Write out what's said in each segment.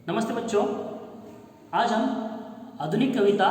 नमस्ते बच्चों, आज हम आधुनिक कविता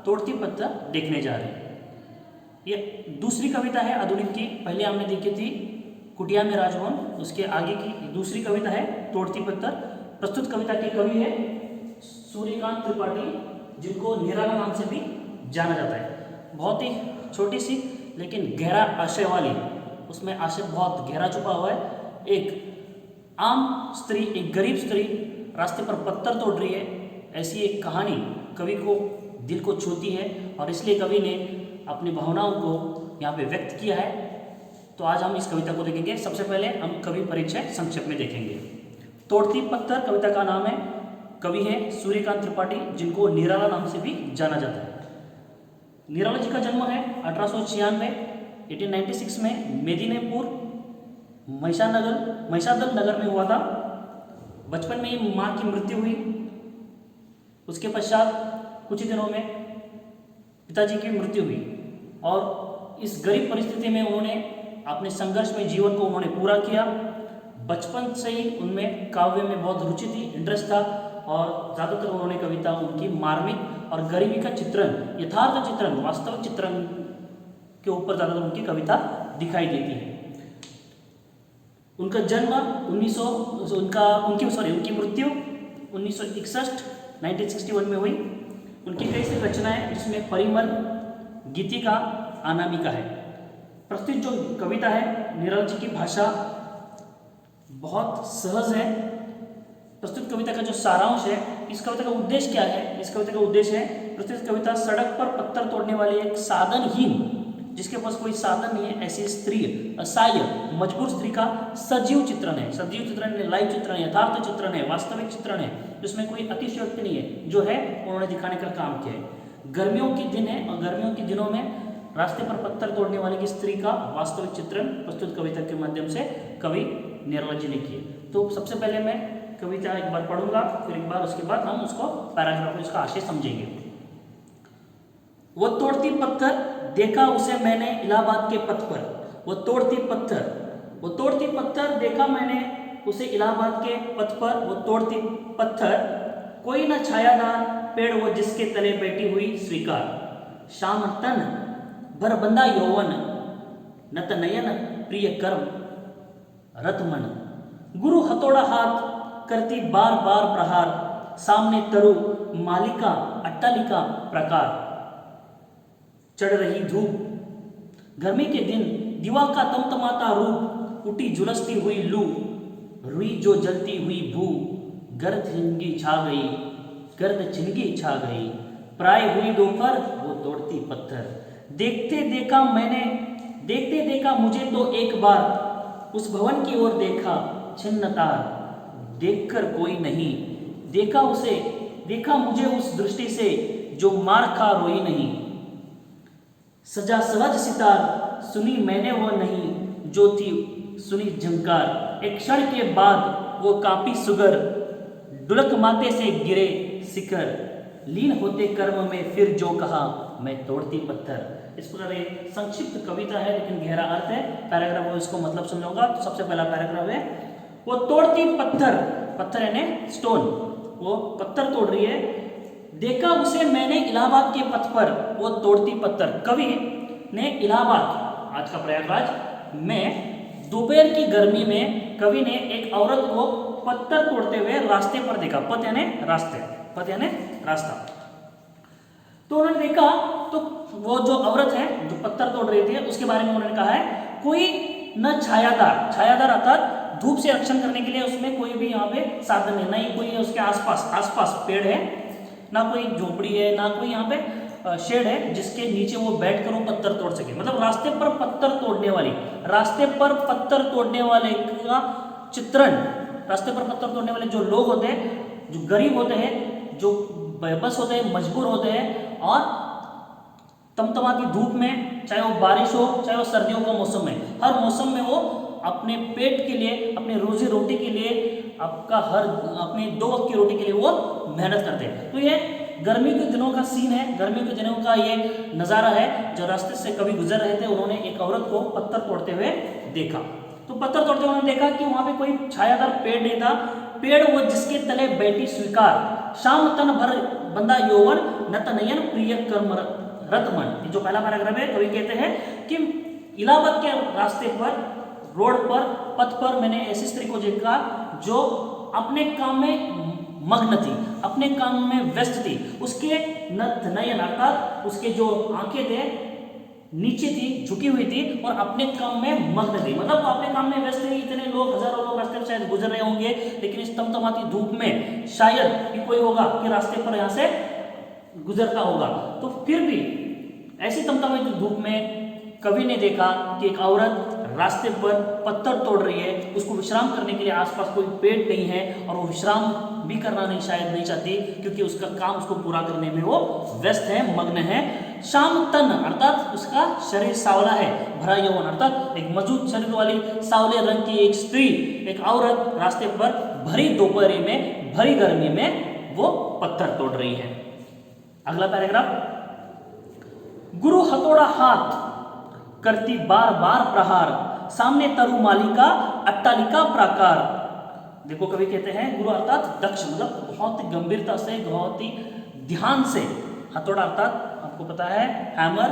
तोड़ती पत्थर देखने जा रहे हैं। ये दूसरी कविता है आधुनिक की। पहले हमने देखी थी कुटिया में राजभवन, उसके आगे की दूसरी कविता है तोड़ती पत्थर। प्रस्तुत कविता के कवि है सूर्यकांत त्रिपाठी, जिनको निराला नाम से भी जाना जाता है। बहुत ही छोटी सी लेकिन गहरा आशय वाली, उसमें आशय बहुत गहरा छुपा हुआ है। एक आम स्त्री, एक गरीब स्त्री रास्ते पर पत्थर तोड़ रही है, ऐसी एक कहानी कवि को दिल को छूती है और इसलिए कवि ने अपनी भावनाओं को यहाँ पे व्यक्त किया है। तो आज हम इस कविता को देखेंगे। सबसे पहले हम कवि परिचय संक्षेप में देखेंगे। तोड़ती पत्थर कविता का नाम है। कवि है सूर्यकांत त्रिपाठी, जिनको निराला नाम से भी जाना जाता है। निराला जी का जन्म है 1896 में मेदिनीपुर महिषादल नगर में हुआ था। बचपन में ही माँ की मृत्यु हुई। उसके पश्चात कुछ ही दिनों में पिताजी की मृत्यु हुई और इस गरीब परिस्थिति में उन्होंने अपने संघर्ष में जीवन को उन्होंने पूरा किया। बचपन से ही उनमें काव्य में बहुत रुचि थी, इंटरेस्ट था और ज़्यादातर उन्होंने कविता उनकी मार्मिक और गरीबी का चित्रण, यथार्थ चित्रण, वास्तविक चित्रण के ऊपर ज़्यादातर उनकी कविता दिखाई देती है। उनका जन्म उनकी मृत्यु 1961 में हुई। उनकी कई सारी रचनाएं, जिसमें परिमल, गीतिका, अनामिका है। प्रस्तुत जो कविता है, निराला जी की भाषा बहुत सहज है। प्रस्तुत कविता का जो सारांश है, इस कविता का उद्देश्य क्या है? इस कविता का उद्देश्य है, प्रस्तुत कविता सड़क पर पत्थर तोड़ने वाले एक साधनहीन, जिसके पास कोई साधन नहीं है, ऐसी स्त्री, असहाय मजबूर स्त्री का सजीव चित्रण है। सजीव चित्रण है, लाइव चित्रण है, यथार्थ चित्रण है, वास्तविक चित्रण है, जिसमें कोई अतिशयोक्ति नहीं है, जो है उन्होंने दिखाने का काम किया है। गर्मियों के दिन है और गर्मियों के दिनों में रास्ते पर पत्थर तोड़ने वाले की स्त्री का वास्तविक चित्रण प्रस्तुत कविता के माध्यम से कवि निराला जी ने किए। तो सबसे पहले मैं कविता एक बार पढ़ूंगा, फिर एक बार उसके बाद हम उसको पैराग्राफ, उसका आशय समझेंगे। वो तोड़ती पत्थर, देखा उसे मैंने इलाहाबाद के पथ पर। वो तोड़ती पत्थर, देखा मैंने उसे इलाहाबाद के पथ पर। वो तोड़ती पत्थर, कोई न छायादार पेड़ वो जिसके तले बैठी हुई स्वीकार। शाम तन भर बंदा यौवन, नत नयन प्रिय कर्म रत मन। गुरु हथौड़ा हाथ करती बार बार प्रहार, सामने तरु मालिका अट्टालिका प्रकार। चढ़ रही धूप, गर्मी के दिन, दीवा का तमतमाता रूप, उठी झुलसती हुई लू, रुई जो जलती हुई भू। गर्द छिनगी छा गई, प्राय हुई दोपहर वो तोड़ती पत्थर। देखते देखा मुझे तो एक बार, उस भवन की ओर देखा छिन्न तार। देखकर कोई नहीं, देखा मुझे उस दृष्टि से, जो मार खा रोई नहीं। सजा सहज सितार, सुनी मैंने वो नहीं, जो थी सुनी झंकार। एक क्षण के बाद वो कांपी सुगर, डुलक माथे से गिरे शिखर। लीन होते कर्म में फिर जो कहा, मैं तोड़ती पत्थर। इस प्रकार एक संक्षिप्त कविता है लेकिन गहरा अर्थ है। पैराग्राफ में इसको मतलब समझाऊंगा। तो सबसे पहला पैराग्राफ है, वो तोड़ती पत्थर, पत्थर यानी स्टोन, वो पत्थर तोड़ रही है। देखा उसे मैंने इलाहाबाद के पथ पर, वो तोड़ती पत्थर। कवि ने इलाहाबाद, आज का प्रयागराज में, दोपहर की गर्मी में कवि ने एक औरत को पत्थर तोड़ते हुए रास्ते पर देखा। पथ यानी रास्ते, पथ यानी रास्ता। तो उन्होंने देखा, तो वो जो औरत है जो पत्थर तोड़ रही थी, उसके बारे में उन्होंने कहा है, कोई न छायादार अर्थात धूप से रक्षण करने के लिए उसमें कोई भी यहाँ पे साधन है, नहीं कोई उसके आसपास पेड़ है, ना कोई झोपड़ी है, ना कोई यहाँ पे शेड है जिसके नीचे वो बैठ कर वो पत्थर तोड़ सके। मतलब रास्ते पर पत्थर तोड़ने वाले का चित्रण, रास्ते पर पत्थर तोड़ने वाले जो लोग होते हैं, जो गरीब होते हैं, जो बेबस होते हैं, मजबूर होते हैं, और तमतमाती धूप में, चाहे वो बारिश हो चाहे वो सर्दियों का मौसम है, हर मौसम में वो अपने पेट के लिए, अपने रोजी रोटी के लिए, अपने 2 वक्त की रोटी के लिए वो मेहनत करते हैं। तो ये गर्मी के दिनों का सीन है, गर्मी के दिनों का ये नज़ारा है। जो रास्ते से कभी गुजर रहे थे, उन्होंने एक औरत को पत्थर तोड़ते हुए देखा। तो पत्थर तोड़ते हुए उन्होंने देखा कि वहाँ पे कोई छायादार पेड़ नहीं था, पेड़ वो जिसके तले बैठी स्वीकार, शाम तन भर बंदा यौवन, नत नयन प्रिय कर्म रत मन। ये जो पहला पैराग्राफ है, कवि कहते हैं कि इलाहाबाद के रास्ते पर, रोड पर, पथ पर मैंने ऐसी स्त्री को देखा जो अपने काम में मग्न थी, अपने काम में व्यस्त थी। उसके नत नयन अर्थात उसके जो आंखें थे नीचे थी, झुकी हुई थी और अपने काम में मग्न थी। मतलब वो अपने काम में व्यस्त थे। इतने लोग, हजारों लोग रास्ते में शायद गुजर रहे होंगे, लेकिन इस तमतमाती धूप में शायद कि कोई होगा कि रास्ते पर यहाँ से गुजरता होगा, तो फिर भी ऐसी तमतमाती धूप में कवि ने देखा कि एक औरत रास्ते पर पत्थर तोड़ रही है। उसको विश्राम करने के लिए आसपास कोई पेड़ नहीं है और वो विश्राम भी करना शायद नहीं चाहती, क्योंकि उसका काम उसको पूरा करने में वो व्यस्त है, मग्न है। श्याम तन अर्थात उसका शरीर सावला है, भरा यौवन अर्थात एक मजबूत शरीर वाली सावले रंग की एक स्त्री, एक औरत रास्ते पर भरी दोपहरी में, भरी गर्मी में वो पत्थर तोड़ रही है। अगला पैराग्राफ, गुरु हथौड़ा हाथ करती बार बार प्रहार, सामने तरु मालिका अट्टालिका प्राकार। देखो कवि कहते हैं गुरु अर्थात दक्ष, मतलब बहुत ही गंभीरता से, बहुत ही ध्यान से। हथौड़ा अर्थात आपको पता है हैमर,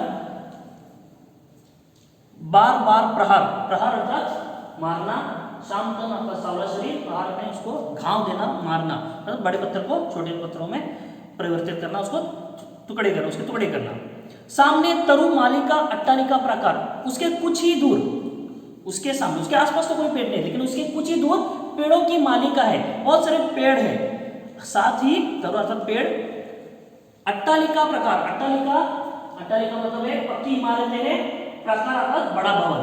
बार बार प्रहार, प्रहार अर्थात मारना, शाम तन आपका सावला शरीर, प्रहार में उसको घाव देना, मारना, मतलब बड़े पत्थर को छोटे पत्थरों में परिवर्तित करना, उसको टुकड़े करना, उसके टुकड़े करना। सामने तरु मालिका अट्टालिका प्राकार, उसके कुछ ही दूर, उसके सामने, उसके आसपास तो कोई पेड़ नहीं, लेकिन उसके कुछ ही दूर पेड़ों की मालिका है, बहुत सारे पेड़ है। साथ ही तरु अर्थात पेड़, अट्टालिका प्रकार, अट्टालिका, अट्टालिका मतलब है पक्की इमारतें हैं, प्राकार अर्थात बड़ा भवन।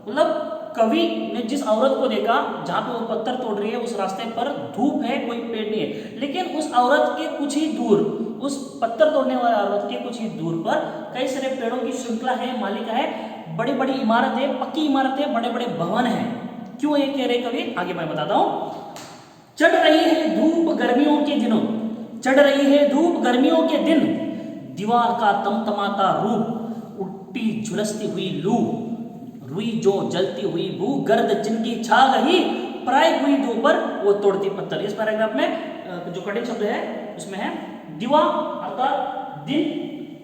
मतलब कवि ने जिस औरत को देखा जहां पे वो पत्थर तोड़ रही है, उस रास्ते पर धूप है, कोई पेड़ नहीं है, लेकिन उस औरत के कुछ ही दूर, उस पत्थर तोड़ने वाले औरत के कुछ ही दूर पर कई सारे पेड़ों की श्रृंखला है, मालिका है, बड़ी बड़ी इमारतें, पक्की इमारतें, बड़े बड़े भवन हैं। क्यों ये कह रहे कवि, आगे मैं बताता हूं। चढ़ रही है धूप गर्मियों के दिनों, चढ़ रही है धूप गर्मियों के दिन, दीवार का तमतमाता रूप, उल्टी झुलसती हुई लू, रुई जो जलती हुई भू, गर्द जिनकी छा गई, प्राय हुई दोपहर वो तोड़ती पत्थर। इस पैराग्राफ में जो कठिन शब्द है उसमें है दीवा अर्थात दिन,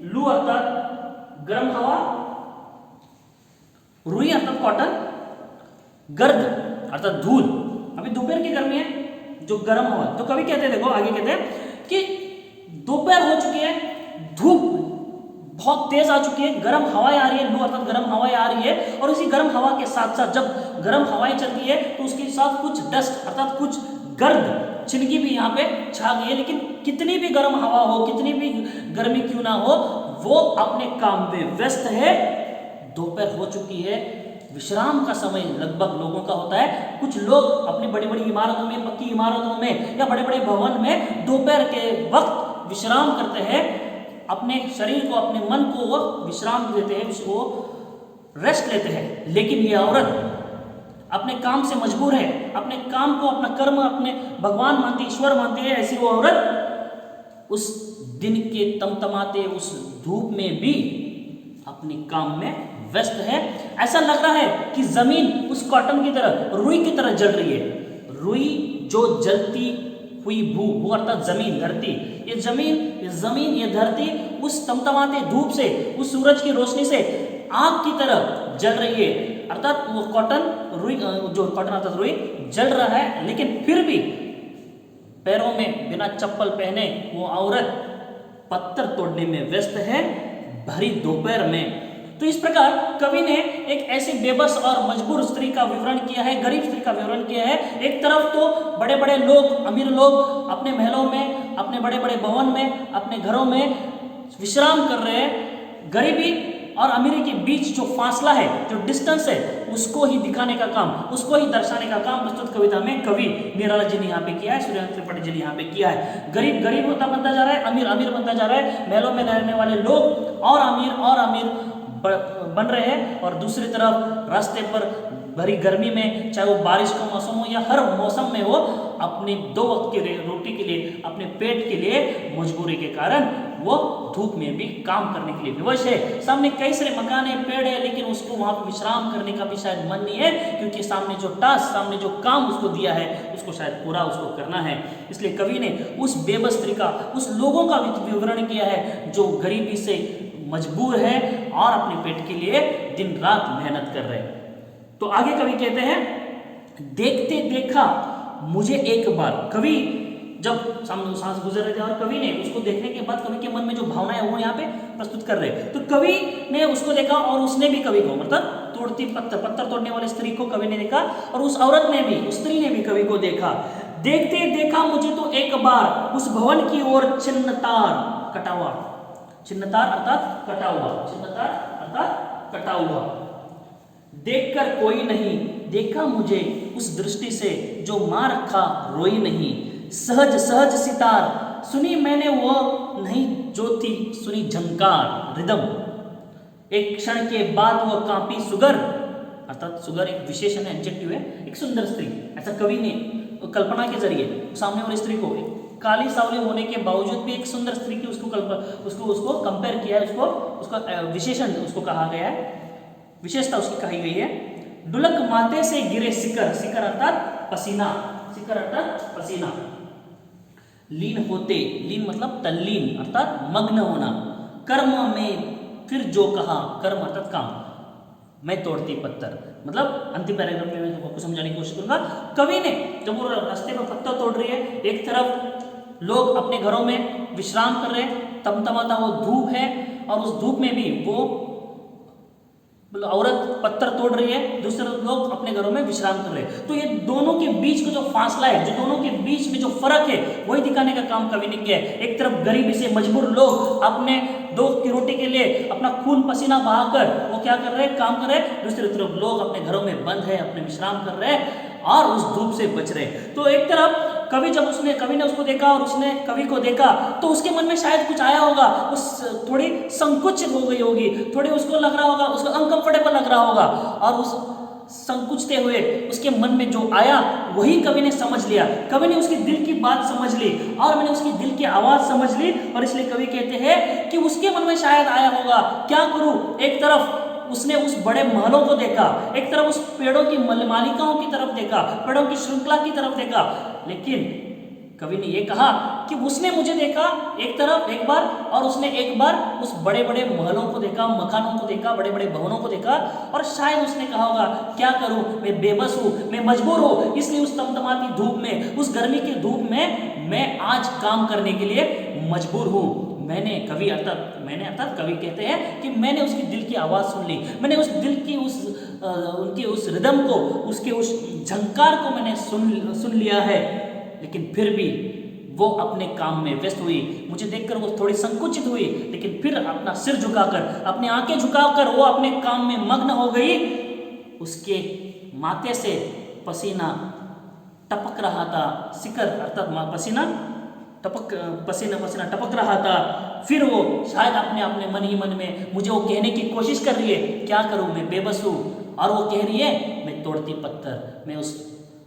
लू अर्थात गर्म हवा, रुई अर्थात कॉटन, गर्द अर्थात धूल। अभी दोपहर की गर्मी है, जो गर्म हवा, तो कवि कहते हैं, देखो आगे कहते हैं कि दोपहर हो चुकी है, धूप बहुत तेज आ चुकी है, गर्म हवाएं आ रही है, लू अर्थात गर्म हवाएं आ रही है, और इसी गर्म हवा के साथ साथ जब गर्म हवाएं चलती है तो उसके साथ कुछ डस्ट अर्थात कुछ गर्द छिनकी भी यहाँ पे छा गई है। लेकिन कितनी भी गर्म हवा हो, कितनी भी गर्मी क्यों ना हो, वो अपने काम में व्यस्त है। दोपहर हो चुकी है, विश्राम का समय लगभग लोगों का होता है। कुछ लोग अपनी बड़ी बड़ी इमारतों में, पक्की इमारतों में या बड़े बड़े भवन में दोपहर के वक्त विश्राम करते हैं, अपने शरीर को, अपने मन को वो विश्राम देते हैं, वो रेस्ट लेते हैं। लेकिन ये औरत अपने काम से मजबूर है, अपने काम को, अपना कर्म अपने भगवान मानती, ईश्वर मानती है। ऐसी वो औरत उस दिन के तमतमाते उस धूप में भी अपने काम में व्यस्त है। ऐसा लग रहा है कि जमीन उस कॉटन की तरह, रुई की तरह जल रही है। रुई जो जलती हुई भू अर्थात जमीन, धरती, ये जमीन, ये धरती उस तमतमाते धूप से, उस सूरज की रोशनी से आग की तरह जल रही है। अर्थात वो कॉटन, रुई, जो कॉटन अर्थात रुई जल रहा है, लेकिन फिर भी पैरों में बिना चप्पल पहने वो औरत पत्थर तोड़ने में व्यस्त है, भरी दोपहर में। तो इस प्रकार कवि ने एक ऐसी बेबस और मजबूर स्त्री का विवरण किया है, गरीब स्त्री का विवरण किया है। एक तरफ तो बड़े बड़े लोग, अमीर लोग अपने महलों में, अपने बड़े बड़े भवन में, अपने घरों में विश्राम कर रहे हैं। गरीबी और अमीरी के बीच जो फासला है, जो डिस्टेंस है, उसको ही दिखाने का काम, उसको ही दर्शाने का काम प्रस्तुत कविता में कवि निराला जी ने यहाँ पे किया है, सूर्यकांत त्रिपाठी जी ने यहाँ पे किया है। गरीब गरीब होता बनता जा रहा है, अमीर अमीर बनता जा रहा है, महलों में रहने वाले लोग और अमीर बन रहे हैं, और दूसरी तरफ रास्ते पर भरी गर्मी में, चाहे वो बारिश का मौसम हो या हर मौसम में हो, अपने दो वक्त के लिए, रोटी के लिए, अपने पेट के लिए मजबूरी के कारण वो धूप में भी काम करने के लिए विवश है। सामने कई सारे मकान है, पेड़ है, लेकिन उसको वहां पर विश्राम करने का भी शायद मन नहीं है, क्योंकि सामने जो टास्क, सामने जो काम उसको दिया है, उसको उसको शायद पूरा उसको करना है, इसलिए कवि ने उस बेबस स्त्री का, उस लोगों का विवरण किया है जो गरीबी से मजबूर है और अपने पेट के लिए दिन रात मेहनत कर रहे हैं। तो आगे कवि कहते हैं, देखते देखा मुझे एक बार, कवि जब सांस गुजर रहे थे और कवि ने उसको देखने के बाद कवि के मन में जो भावनाएं वो यहाँ पे प्रस्तुत कर रहे हैं। तो कवि ने उसको देखा और उसने भी कवि को, मतलब तोड़ती पत्थर तोड़ने वाली स्त्री को कवि ने देखा, और उस औरत ने भी, उस स्त्री ने भी कवि को देखा। देखते देखा मुझे तो एक बार उस भवन की ओर छिन्नतार कटा हुआ, छिन्नतार अर्थात कटा हुआ, छिन्नतार अर्थात कटा हुआ, देखकर कोई नहीं, देखा मुझे उस दृष्टि से जो मां रखा रोई नहीं, सहज सहज सितार सुनी मैंने वो नहीं जो थी सुनी झंकार रिदम, एक क्षण के बाद वो कांपी सुगर, अर्थात सुगर एक विशेषण है, एडजेक्टिव है, एक सुंदर स्त्री, ऐसा कवि ने कल्पना के जरिए सामने वाली स्त्री को काली सावली होने के बावजूद भी एक सुंदर स्त्री की उसको कंपेयर किया है, उसका विशेषण उसको कहा गया है, विशेषता उसकी कही गई है। डुलक माथे से गिरे सिकर, सिकर अर्थात पसीना, सिकर अर्थात पसीना, लीन होते, लीन मतलब तल्लीन अर्थात मग्न होना, कर्म में फिर जो कहा, कर्म अर्थात काम, मैं तोड़ती पत्थर, मतलब अंतिम पैराग्राफ में मैं आपको समझाने की कोशिश करूंगा। कवि ने जब वो रास्ते में पत्थर तोड़ रही है, एक तरफ लोग अपने घरों में विश्राम कर रहे हैं, तमतमाता वो धूप है और उस धूप में भी वो औरत पत्थर तोड़ रही है, दूसरे लोग अपने घरों में विश्राम कर रहे हैं। तो ये दोनों के बीच का जो फासला है, जो दोनों के बीच में जो फर्क है, वही दिखाने का काम कवि ने किया है। एक तरफ गरीबी से मजबूर लोग अपने दो की रोटी के लिए अपना खून पसीना बहाकर वो क्या कर रहे हैं, काम कर रहे हैं, दूसरी तरफ लोग अपने घरों में बंद है, अपने विश्राम कर रहे हैं और उस धूप से बच रहे हैं। तो एक तरफ कवि ने उसको देखा और उसने कवि को देखा, तो उसके मन में शायद कुछ आया होगा, उस थोड़ी संकुचित हो गई होगी, थोड़ी उसको लग रहा होगा, उसको अनकंफर्टेबल लग रहा होगा, और उस संकुचते हुए उसके मन में जो आया वही कवि ने समझ लिया, कवि ने उसके दिल की बात समझ ली और मैंने उसकी दिल की आवाज समझ ली, और इसलिए कवि कहते हैं कि उसके मन में शायद आया होगा, क्या करूं, एक तरफ उसने उस बड़े महलों को देखा, एक तरफ उस पेड़ों की मालिकाओं की तरफ देखा, पेड़ों की श्रृंखला की तरफ देखा, लेकिन कवि ने यह कहा कि उसने मुझे देखा एक तरफ एक बार, और उसने एक बार उस बड़े बड़े महलों को देखा, मकानों को देखा, बड़े बड़े भवनों को देखा, और शायद उसने कहा होगा क्या करूं, मैं बेबस हूं, मैं मजबूर हूं, इसलिए उस तमतमाती धूप में, उस गर्मी की धूप में मैं आज काम करने के लिए मजबूर हूं। मैंने अर्थात कवि कहते हैं कि मैंने उसकी दिल की आवाज़ सुन ली, मैंने उस दिल की उनके उस रिदम को, उसके उस झंकार को मैंने सुन लिया है, लेकिन फिर भी वो अपने काम में व्यस्त हुई, मुझे देखकर वो थोड़ी संकुचित हुई, लेकिन फिर अपना सिर झुकाकर, अपनी आंखें झुकाकर वो अपने काम में मग्न हो गई। उसके माथे से पसीना टपक रहा था, सिकर अर्थात पसीना टपक रहा था। फिर वो शायद अपने मन ही मन में मुझे वो कहने की कोशिश कर रही है, क्या करूं, मैं बेबस हूं, और वो कह रही है मैं तोड़ती पत्थर, मैं उस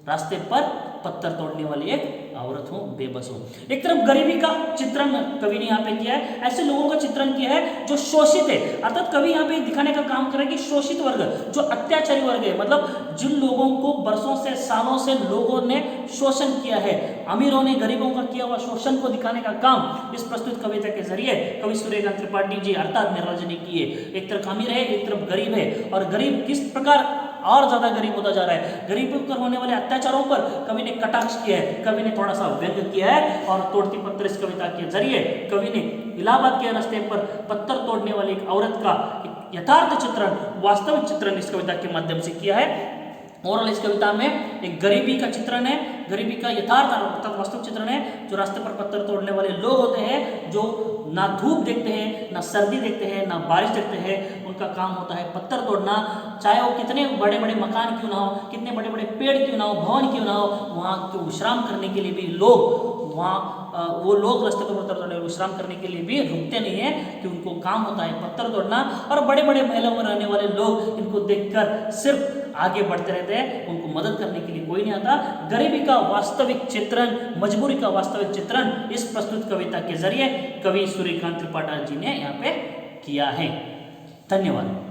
रास्ते पर पत्थर तोड़ने वाली एक औरत हूं, बेबस हूं। एक तरफ गरीबी का चित्रण कवि ने यहाँ पे किया है, ऐसे लोगों का चित्रण किया है जो शोषित है, अर्थात कवि यहाँ पे दिखाने का काम कर रहा है कि शोषित वर्ग, जो अत्याचारी वर्ग है, मतलब जिन लोगों को बरसों से सालों से लोगों ने शोषण किया है, अमीरों ने गरीबों का किया हुआ शोषण को दिखाने का काम इस प्रस्तुत कविता के जरिए कवि सूर्यकांत त्रिपाठी जी अर्थात निर्मला ने किए। एक तरफ अमीर है, एक तरफ गरीब है, और गरीब किस प्रकार और ज्यादा गरीब होता जा रहा है, गरीबों पर होने वाले अत्याचारों पर कवि ने कटाक्ष किया है, कवि ने थोड़ा सा व्यंग्य किया है, और तोड़ती पत्थर इस कविता के जरिए कवि ने इलाहाबाद के रास्ते पर पत्थर तोड़ने वाली एक औरत का यथार्थ चित्रण, वास्तविक चित्रण इस कविता के माध्यम से किया है। और इस कविता में एक गरीबी का चित्रण है, गरीबी का यथार्थ अर्थात वास्तविक चित्रण है, जो रास्ते पर पत्थर तोड़ने वाले लोग होते हैं, जो ना धूप देखते हैं, ना सर्दी देखते हैं, ना बारिश देखते हैं, उनका काम होता है पत्थर तोड़ना, चाहे वो कितने बड़े बड़े मकान क्यों ना हो, कितने बड़े बड़े पेड़ क्यों ना हो, भवन क्यों ना हो, वहाँ के विश्राम करने के लिए भी लोग वो लोग रास्ते पर पत्थर तोड़ने विश्राम करने के लिए भी रुकते नहीं है, कि उनको काम होता है पत्थर तोड़ना। और बड़े बड़े महलों में रहने वाले लोग इनको देखकर सिर्फ आगे बढ़ते रहते हैं, उनको मदद करने के लिए कोई नहीं आता। गरीबी का वास्तविक चित्रण, मजबूरी का वास्तविक चित्रण इस प्रस्तुत कविता के जरिए कवि सूर्यकांत त्रिपाठी जी ने यहाँ पे किया है। धन्यवाद।